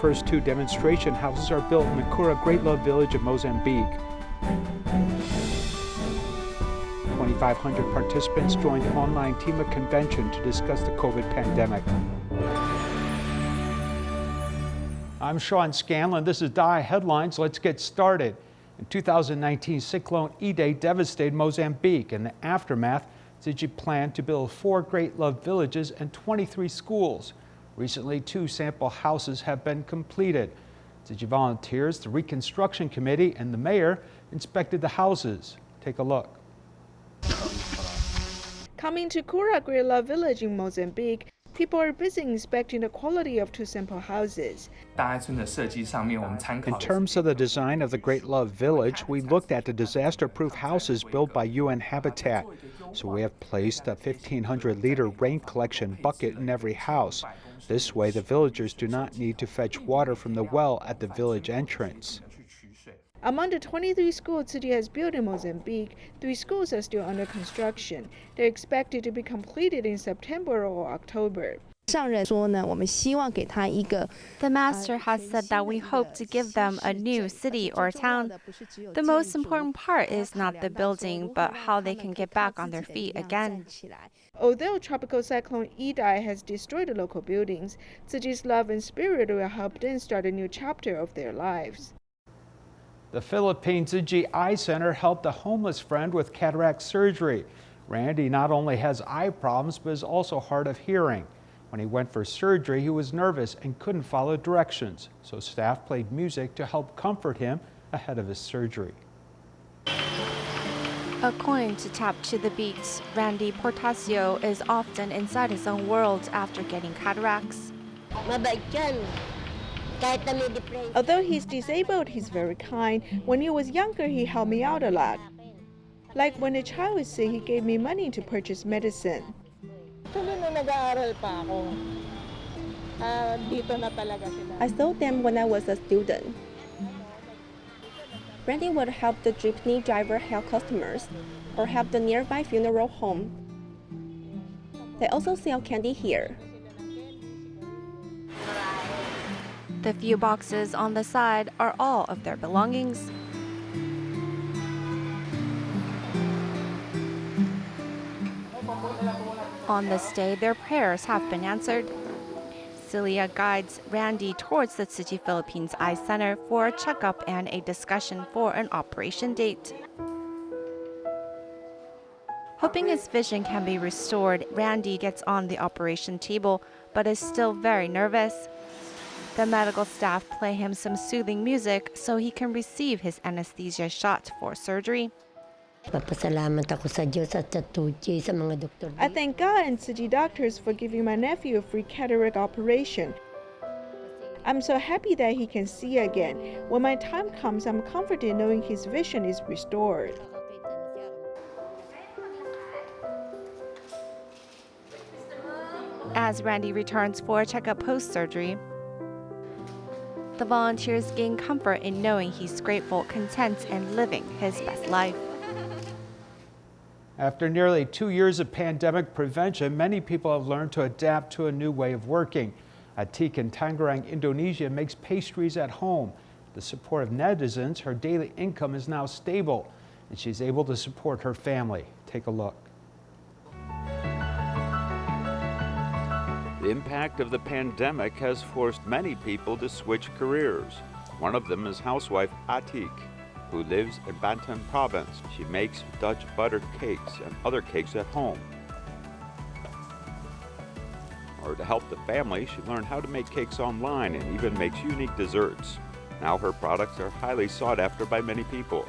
first 2 demonstration houses are built in the Kura Great Love Village of Mozambique. 2,500 participants joined the online TIMA Convention to discuss the COVID pandemic. I'm Sean Scanlon. This is DI Headlines. Let's get started. In 2019, Cyclone Idai devastated Mozambique. In the aftermath, Tzu Chi planned to build 4 Great Love Villages and 23 schools. Recently, 2 sample houses have been completed. Tzu Chi volunteers, the Reconstruction Committee, and the mayor inspected the houses. Take a look. Coming to Kura Great Love Village in Mozambique, people are busy inspecting the quality of 2 sample houses. In terms of the design of the Great Love Village, we looked at the disaster-proof houses built by UN Habitat. So we have placed a 1,500-liter rain collection bucket in every house. This way, the villagers do not need to fetch water from the well at the village entrance. Among the 23 schools Tzu Chi has built in Mozambique, 3 schools are still under construction. They're expected to be completed in September or October. The master has said that we hope to give them a new city or town. The most important part is not the building, but how they can get back on their feet again. Although Tropical Cyclone Idai has destroyed the local buildings, Tzu Chi's love and spirit will help them start a new chapter of their lives. The Philippine Tzu Chi Eye Center helped a homeless friend with cataract surgery. Randy not only has eye problems, but is also hard of hearing. When he went for surgery, he was nervous and couldn't follow directions, so staff played music to help comfort him ahead of his surgery. According to Tap to the Beats, Randy Portasio is often inside his own world after getting cataracts. Although he's disabled, he's very kind. When he was younger, he helped me out a lot. Like when a child was sick, he gave me money to purchase medicine. I saw them when I was a student. Randy would help the jeepney driver help customers or help the nearby funeral home. They also sell candy here. The few boxes on the side are all of their belongings. On this day, their prayers have been answered. Celia guides Randy towards the Tzu Chi Philippines Eye Center for a checkup and a discussion for an operation date. Hoping his vision can be restored, Randy gets on the operation table, but is still very nervous. The medical staff play him some soothing music so he can receive his anesthesia shot for surgery. I thank God and Tzu Chi doctors for giving my nephew a free cataract operation. I'm so happy that he can see again. When my time comes, I'm comforted knowing his vision is restored. As Randy returns for a checkup post-surgery, the volunteers gain comfort in knowing he's grateful, content, and living his best life. After nearly 2 years of pandemic prevention, many people have learned to adapt to a new way of working. Atik in Tangerang, Indonesia makes pastries at home. With the support of netizens, her daily income is now stable, and she's able to support her family. Take a look. The impact of the pandemic has forced many people to switch careers. One of them is housewife Atik, who lives in Banten province. She makes Dutch butter cakes and other cakes at home. In order to help the family, she learned how to make cakes online and even makes unique desserts. Now her products are highly sought after by many people.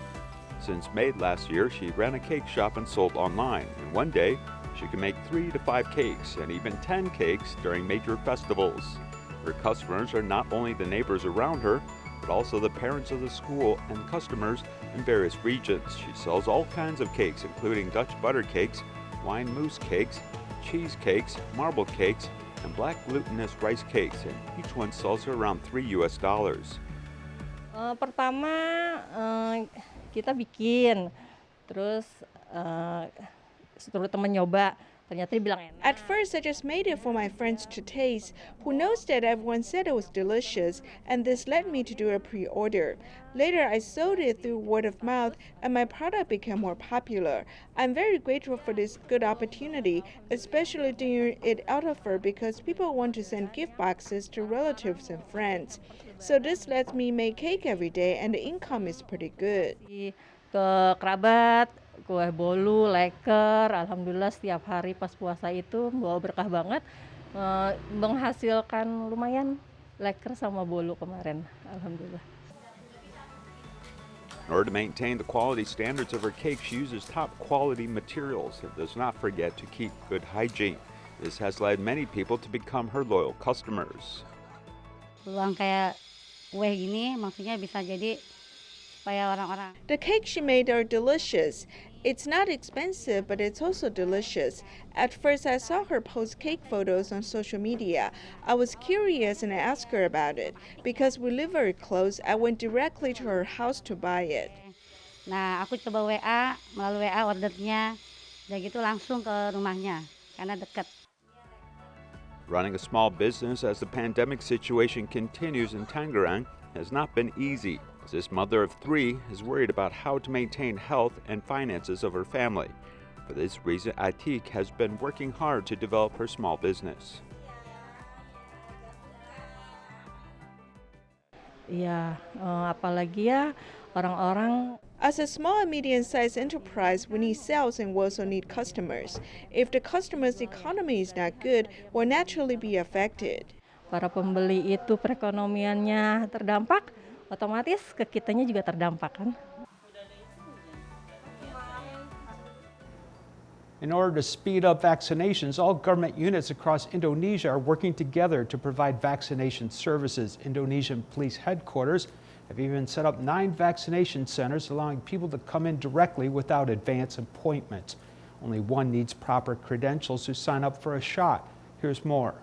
Since May last year, she ran a cake shop and sold online, and one day, she can make 3 to 5 cakes and even 10 cakes during major festivals. Her customers are not only the neighbors around her, but also the parents of the school and customers in various regions. She sells all kinds of cakes, including Dutch butter cakes, wine mousse cakes, cheese cakes, marble cakes, and black glutinous rice cakes, and each one sells her around $3 US. Pertama kita bikin, terus suruh teman nyoba, Ternyata dibilang enak. At first, I just made it for my friends to taste, who knows that everyone said it was delicious, and this led me to do a pre-order. Later, I sold it through word of mouth, and my product became more popular. I'm very grateful for this good opportunity, especially doing it out of her because people want to send gift boxes to relatives and friends. So this lets me make cake every day, and the income is pretty good. Ke kerabat, kue bolu, leker, alhamdulillah setiap hari pas puasa itu bawa berkah banget, menghasilkan lumayan leker sama bolu kemarin, alhamdulillah. In order to maintain the quality standards of her cake, she uses top quality materials and does not forget to keep good hygiene. This has led many people to become her loyal customers. Peluang kayak kue gini maksudnya bisa jadi supaya orang-orang. The cakes she made are delicious. It's not expensive, but it's also delicious. At first, I saw her post cake photos on social media. I was curious and I asked her about it. Because we live very close, I went directly to her house to buy it. Nah, aku coba melalui WA ordernya, udah gitu langsung ke rumahnya karena dekat. Running a small business as the pandemic situation continues in Tangerang has not been easy, as this mother of 3 is worried about how to maintain health and finances of her family. For this reason, Atik has been working hard to develop her small business. Iya, apalagi ya orang-orang. As a small and medium-sized enterprise, we need sales and we also need customers. If the customer's economy is not good, we'll naturally be affected. Para pembeli itu perekonomiannya terdampak, otomatis ke kitanya juga terdampak kan. In order to speed up vaccinations, all government units across Indonesia are working together to provide vaccination services. Indonesian police headquarters have even set up 9 vaccination centers, allowing people to come in directly without advance appointments. Only one needs proper credentials to sign up for a shot. Here's more.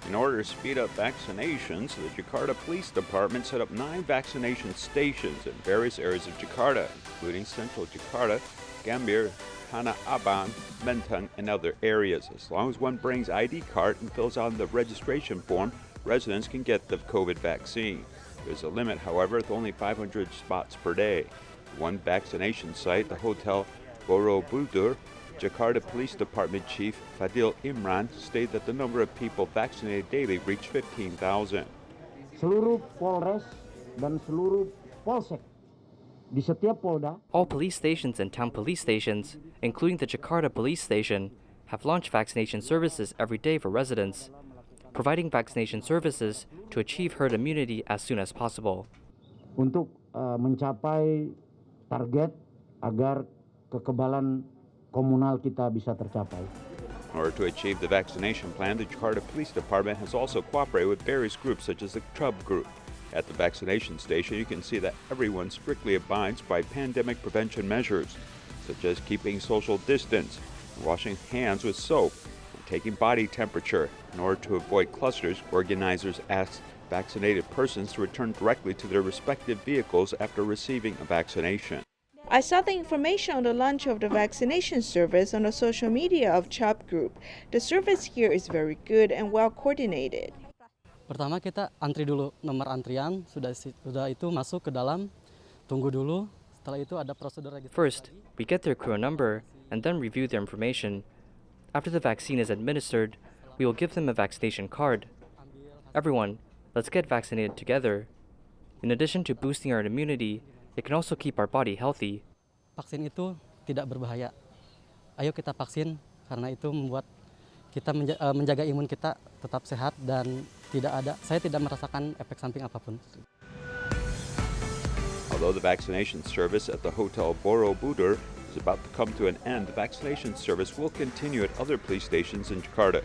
In order to speed up vaccinations, the Jakarta Police Department set up 9 vaccination stations in various areas of Jakarta, including central Jakarta, Gambir, Tanah Abang, Menteng, and other areas. As long as one brings ID card and fills out the registration form, residents can get the COVID vaccine. There's a limit, however, with only 500 spots per day. One vaccination site, the Hotel Borobudur, Jakarta Police Department Chief Fadil Imran stated that the number of people vaccinated daily reached 15,000. Seluruh Polres dan seluruh Polsek di setiap Polda. All police stations and town police stations, including the Jakarta Police Station, have launched vaccination services every day for residents, providing vaccination services to achieve herd immunity as soon as possible. Untuk mencapai target agar kekebalan komunal kita bisa tercapai. In order to achieve the vaccination plan, the Jakarta Police Department has also cooperated with various groups such as the Chub Group. At the vaccination station, you can see that everyone strictly abides by pandemic prevention measures, such as keeping social distance, washing hands with soap, and taking body temperature. In order to avoid clusters, organizers asked vaccinated persons to return directly to their respective vehicles after receiving a vaccination. I saw the information on the launch of the vaccination service on the social media of Chop Group. The service here is very good and well coordinated. Pertama kita antri dulu nomor antrian, sudah itu masuk ke dalam, tunggu dulu. Setelah itu ada prosedur registrasi. First, we get their crew number and then review their information. After the vaccine is administered, we will give them a vaccination card. Everyone, let's get vaccinated together. In addition to boosting our immunity, it can also keep our body healthy. Vaksin itu tidak berbahaya. Ayo kita vaksin karena itu membuat kita menjaga imun kita tetap sehat dan saya tidak merasakan efek samping apapun. Although the vaccination service at the Hotel Borobudur is about to come to an end, the vaccination service will continue at other police stations in Jakarta.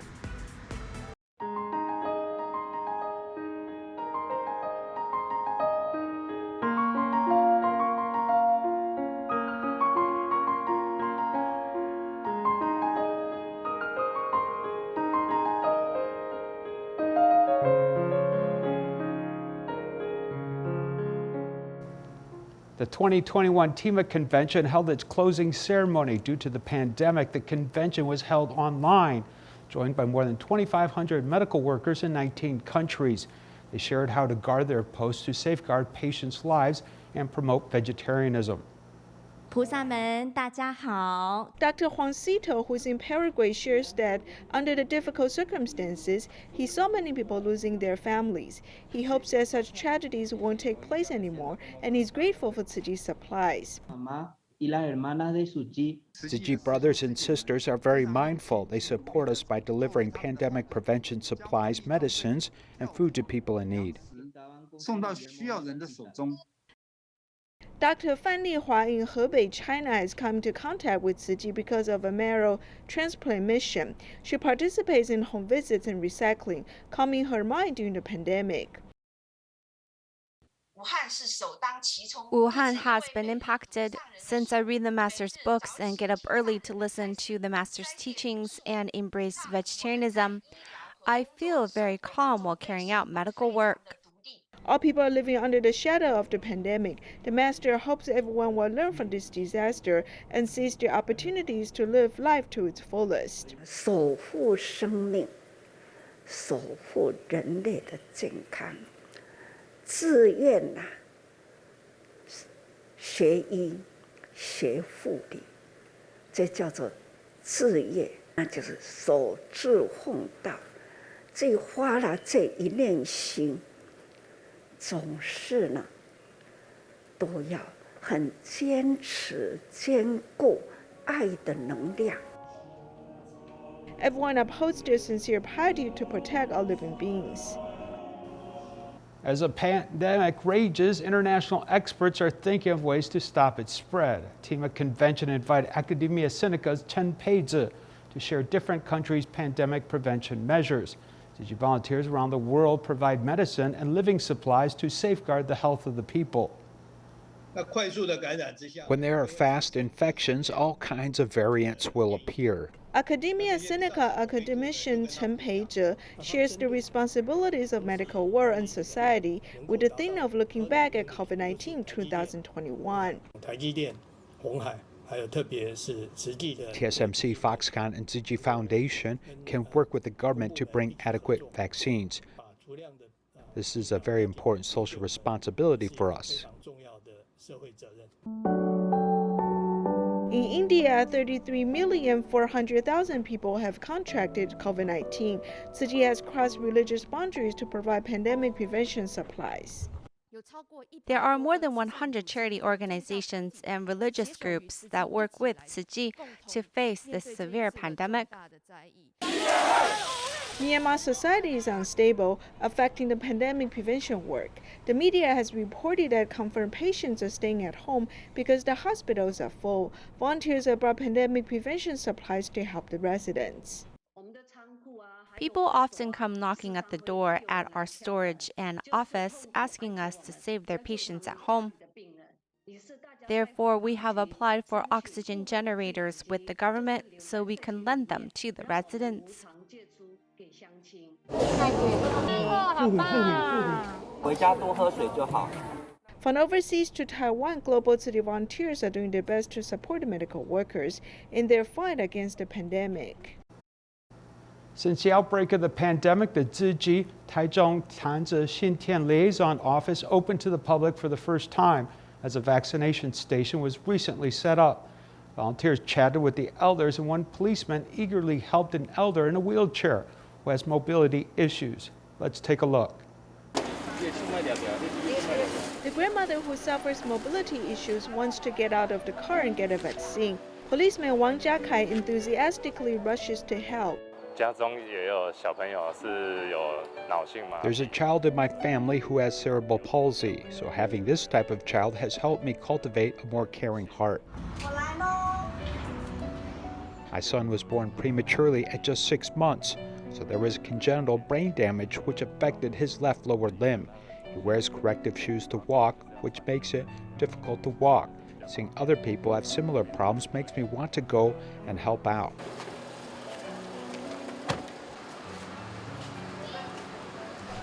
The 2021 TIMA Convention held its closing ceremony. Due to the pandemic, the convention was held online, joined by more than 2,500 medical workers in 19 countries. They shared how to guard their posts to safeguard patients' lives and promote vegetarianism. 菩萨们，大家好。 Dr. Juancito, who is in Paraguay, shares that under the difficult circumstances, he saw many people losing their families. He hopes that such tragedies won't take place anymore, and he's grateful for Tzu Chi's supplies. Tzu Chi brothers and sisters are very mindful. They support us by delivering pandemic prevention supplies, medicines, and food to people in need. Dr. Fan Lihua in Hebei, China, has come into contact with Tzu Chi because of a marrow transplant mission. She participates in home visits and recycling, calming her mind during the pandemic. Wuhan has been impacted. Since I read the master's books and get up early to listen to the master's teachings and embrace vegetarianism, I feel very calm while carrying out medical work. All people are living under the shadow of the pandemic. The master hopes everyone will learn from this disaster and seize the opportunities to live life to its fullest. 守护生命，守护人类的健康，自愿学医、学护理，这叫做自愿，那就是守志奉道。这花了这一念心。 总是呢，都要很坚持、坚固爱的能量。 Everyone upholds their sincere piety to protect all living beings. As the pandemic rages, international experts are thinking of ways to stop its spread. TIMA Convention invited Academia Sinica's Chen Peizi to share different countries' pandemic prevention measures. Tzu Chi volunteers around the world provide medicine and living supplies to safeguard the health of the people. When there are fast infections, all kinds of variants will appear. Academia Sinica academician Chen Peizi shares the responsibilities of medical work and society with the theme of looking back at COVID-19 2021. TSMC, Foxconn, and Tzu Chi Foundation can work with the government to bring adequate vaccines. This is a very important social responsibility for us. In India, 33,400,000 people have contracted COVID-19. Tzu Chi has crossed religious boundaries to provide pandemic prevention supplies. There are more than 100 charity organizations and religious groups that work with Tzu Chi to face this severe pandemic. Myanmar society is unstable, affecting the pandemic prevention work. The media has reported that confirmed patients are staying at home because the hospitals are full. Volunteers have brought pandemic prevention supplies to help the residents. People often come knocking at the door at our storage and office asking us to save their patients at home. Therefore, we have applied for oxygen generators with the government so we can lend them to the residents. From overseas to Taiwan, global Tzu Chi volunteers are doing their best to support the medical workers in their fight against the pandemic. Since the outbreak of the pandemic, the Tzu Chi Taichung Tanzi Xintian Liaison Office opened to the public for the first time as a vaccination station was recently set up. Volunteers chatted with the elders, and one policeman eagerly helped an elder in a wheelchair who has mobility issues. Let's take a look. The grandmother who suffers mobility issues wants to get out of the car and get a vaccine. Policeman Wang Jiakai enthusiastically rushes to help. There's a child in my family who has cerebral palsy, so having this type of child has helped me cultivate a more caring heart. My son was born prematurely at just 6 months, so there was congenital brain damage which affected his left lower limb. He wears corrective shoes to walk, which makes it difficult to walk. Seeing other people have similar problems makes me want to go and help out.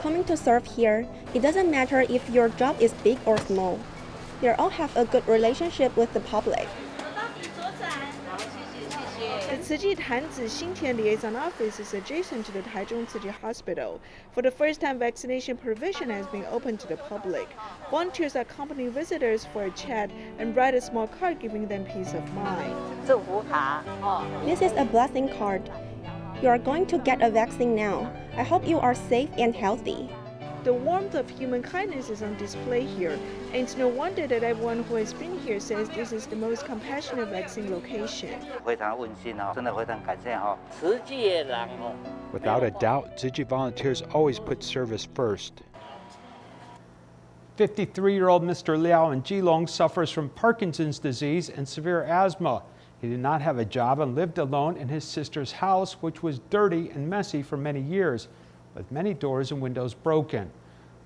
Coming to serve here, it doesn't matter if your job is big or small. They all have a good relationship with the public. The Tzu Chi Tanzi Xintian Liaison Office is adjacent to the Taichung Tzu Chi Hospital. For the first time, vaccination provision has been opened to the public. Volunteers accompany visitors for a chat and write a small card giving them peace of mind. This is a blessing card. You are going to get a vaccine now. I hope you are safe and healthy. The warmth of human kindness is on display here, and it's no wonder that everyone who has been here says this is the most compassionate vaccine location. Without a doubt, Tzu Chi volunteers always put service first. 53-year-old Mr. Liao in Geelong suffers from Parkinson's disease and severe asthma. He did not have a job and lived alone in his sister's house, which was dirty and messy for many years, with many doors and windows broken.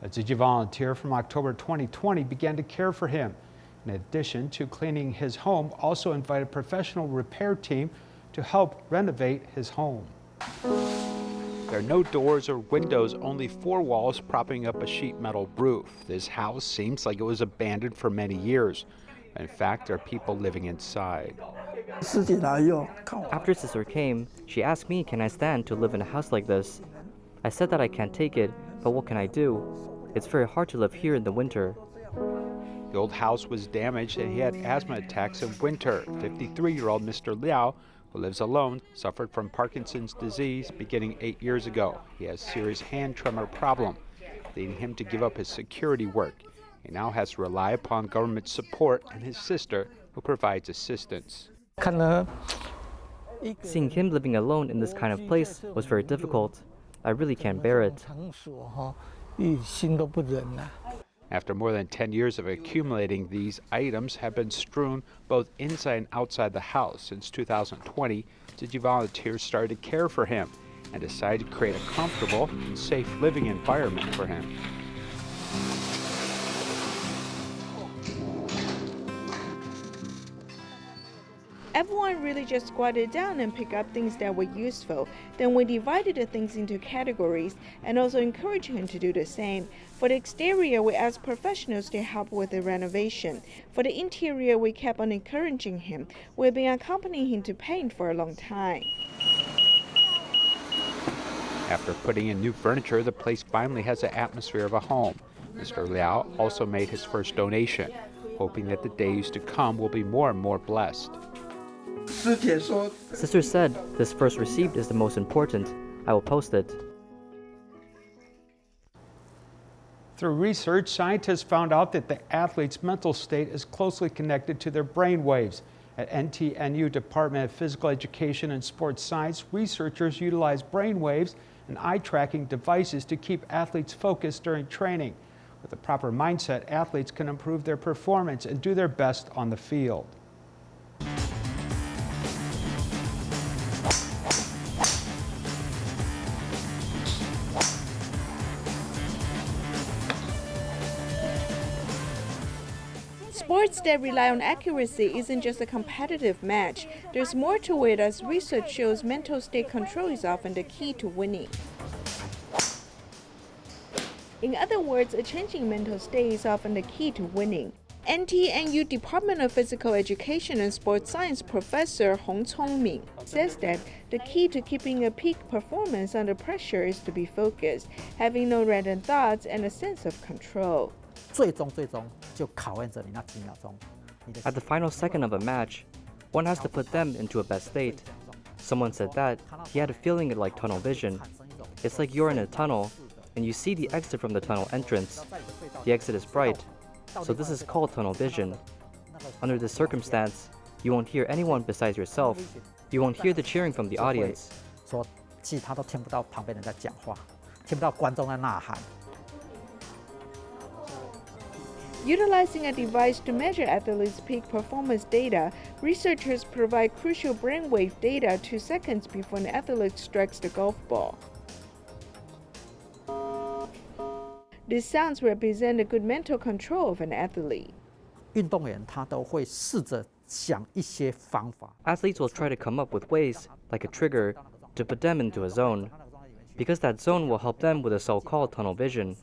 A Tzu Chi volunteer from October 2020 began to care for him. In addition to cleaning his home, also invited a professional repair team to help renovate his home. There are no doors or windows, only 4 walls propping up a sheet metal roof. This house seems like it was abandoned for many years. In fact, there are people living inside. After Sister came, she asked me, can I stand to live in a house like this? I said that I can't take it, but what can I do? It's very hard to live here in the winter. The old house was damaged and he had asthma attacks in winter. 53-year-old Mr. Liao, who lives alone, suffered from Parkinson's disease beginning 8 years ago. He has serious hand tremor problem, leading him to give up his security work. He now has to rely upon government support and his sister, who provides assistance. Seeing him living alone in this kind of place was very difficult. I really can't bear it. After more than 10 years of accumulating, these items have been strewn both inside and outside the house. Since 2020, Tzu Chi volunteers started to care for him and decided to create a comfortable and safe living environment for him. Everyone really just squatted down and picked up things that were useful. Then we divided the things into categories and also encouraged him to do the same. For the exterior, we asked professionals to help with the renovation. For the interior, we kept on encouraging him. We've been accompanying him to paint for a long time. After putting in new furniture, the place finally has the atmosphere of a home. Mr. Liao also made his first donation, hoping that the days to come will be more and more blessed. Sister said, this first received is the most important. I will post it. Through research, scientists found out that the athlete's mental state is closely connected to their brain waves. At NTNU Department of Physical Education and Sports Science, researchers utilize brain waves and eye-tracking devices to keep athletes focused during training. With the proper mindset, athletes can improve their performance and do their best on the field. Sports that rely on accuracy isn't just a competitive match. There's more to it, as research shows mental state control is often the key to winning. In other words, a changing mental state is often the key to winning. NTNU Department of Physical Education and Sports Science Professor Hong Congming says that the key to keeping a peak performance under pressure is to be focused, having no random thoughts, and a sense of control. At the final second of a match, one has to put them into a best state. Someone said that he had a feeling like tunnel vision. It's like you're in a tunnel and you see the exit from the tunnel entrance. The exit is bright, so this is called tunnel vision. Under this circumstance, you won't hear anyone besides yourself. You won't hear the cheering from the audience. Utilizing a device to measure athletes' peak performance data, researchers provide crucial brainwave data 2 seconds before an athlete strikes the golf ball. These sounds represent a good mental control of an athlete. Athletes will try to come up with ways, like a trigger, to put them into a zone, because that zone will help them with a so-called tunnel vision.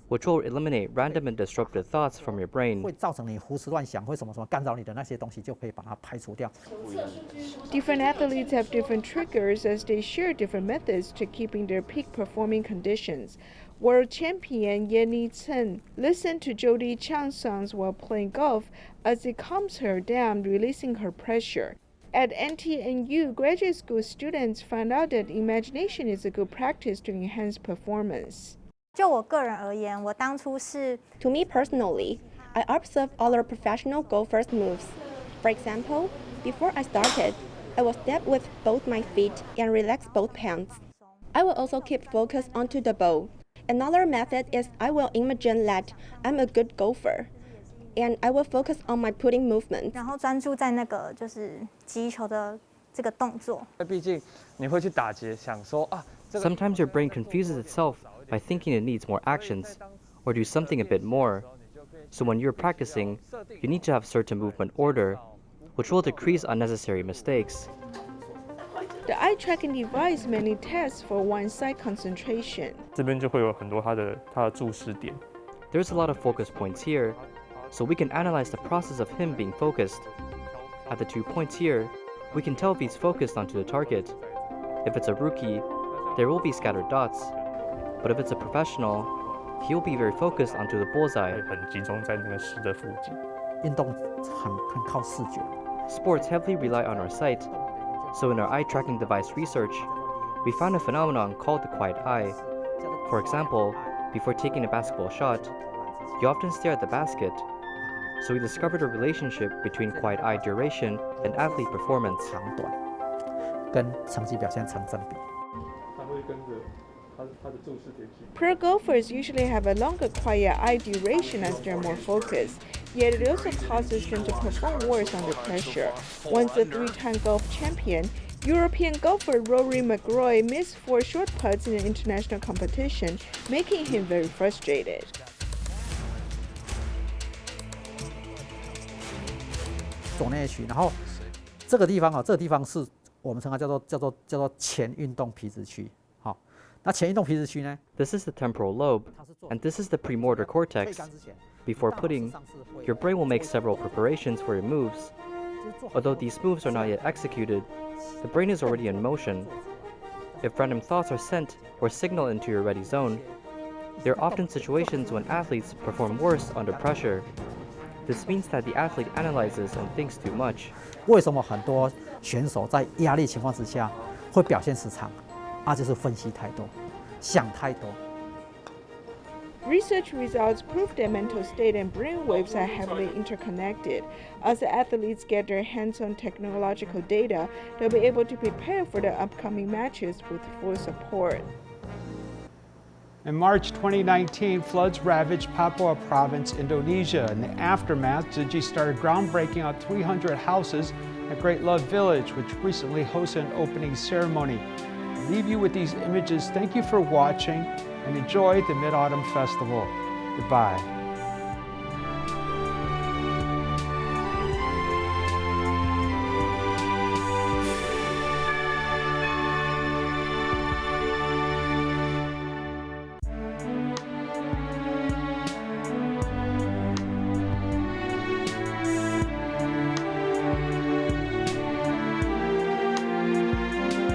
which will eliminate random and disruptive thoughts from your brain. 会造成你胡思乱想，会什么干扰你的那些东西，就可以把它排除掉。Different athletes have different triggers as they share different methods to keeping their peak performing conditions. World champion Yenny Chen listened to Jody Chang's songs while playing golf as it calms her down, releasing her pressure. At NTNU, graduate school students found out that imagination is a good practice to enhance performance. 就我个人而言，我当初是 To me personally, I observe other professional golfers' moves. For example, before I started, I will step with both my feet and relax both hands. I will also keep focus onto the ball. Another method is I will imagine that I'm a good golfer, and I will focus on my putting movements. 然后专注在那个就是击球的这个动作。毕竟你会去打结，想说啊。Sometimes your brain confuses itself by thinking it needs more actions, or do something a bit more. So when you're practicing, you need to have certain movement order, which will decrease unnecessary mistakes. The eye tracking device mainly tests for one-side concentration. 这边就会有很多它的注视点。There's a lot of focus points here, so we can analyze the process of him being focused. At the 2 points here, we can tell if he's focused onto the target. If it's a rookie, there will be scattered dots. But if it's a professional, he'll be very focused onto the bullseye. 很集中在那个石的附近。运动很靠视觉。Sports heavily rely on our sight, so in our eye tracking device research, we found a phenomenon called the quiet eye. For example, before taking a basketball shot, you often stare at the basket. So we discovered a relationship between quiet eye duration and athlete performance. 长短跟成绩表现成正比。 Pro golfers usually have a longer quiet eye duration as they're more focused, yet it also causes them to perform worse under pressure. Once a three-time golf champion, European golfer Rory McIlroy missed 4 short putts in an international competition, making him very frustrated. 左内区，然后这个地方这个地方是我们称它叫做前运动皮质区。 那前运动皮质区呢 This is the temporal lobe, and this is the premotor cortex. Before putting, your brain will make several preparations for your moves. Although these moves are not yet executed, the brain is already in motion. If random thoughts are sent or signaled into your ready zone, there are often situations when athletes perform worse under pressure. This means that the athlete analyzes and thinks too much. 为什么很多选手在压力情况之下会表现失常？ 就是分析太多，想太多。 Research results prove that mental state and brain waves are heavily interconnected. As the athletes get their hands on technological data, they'll be able to prepare for the upcoming matches with full support. In March 2019, floods ravaged Papua Province, Indonesia. In the aftermath, Tzu Chi started groundbreaking on 300 houses at Great Love Village, which recently hosted an opening ceremony. I leave you with these images. Thank you for watching and enjoy the Mid-Autumn Festival. Goodbye.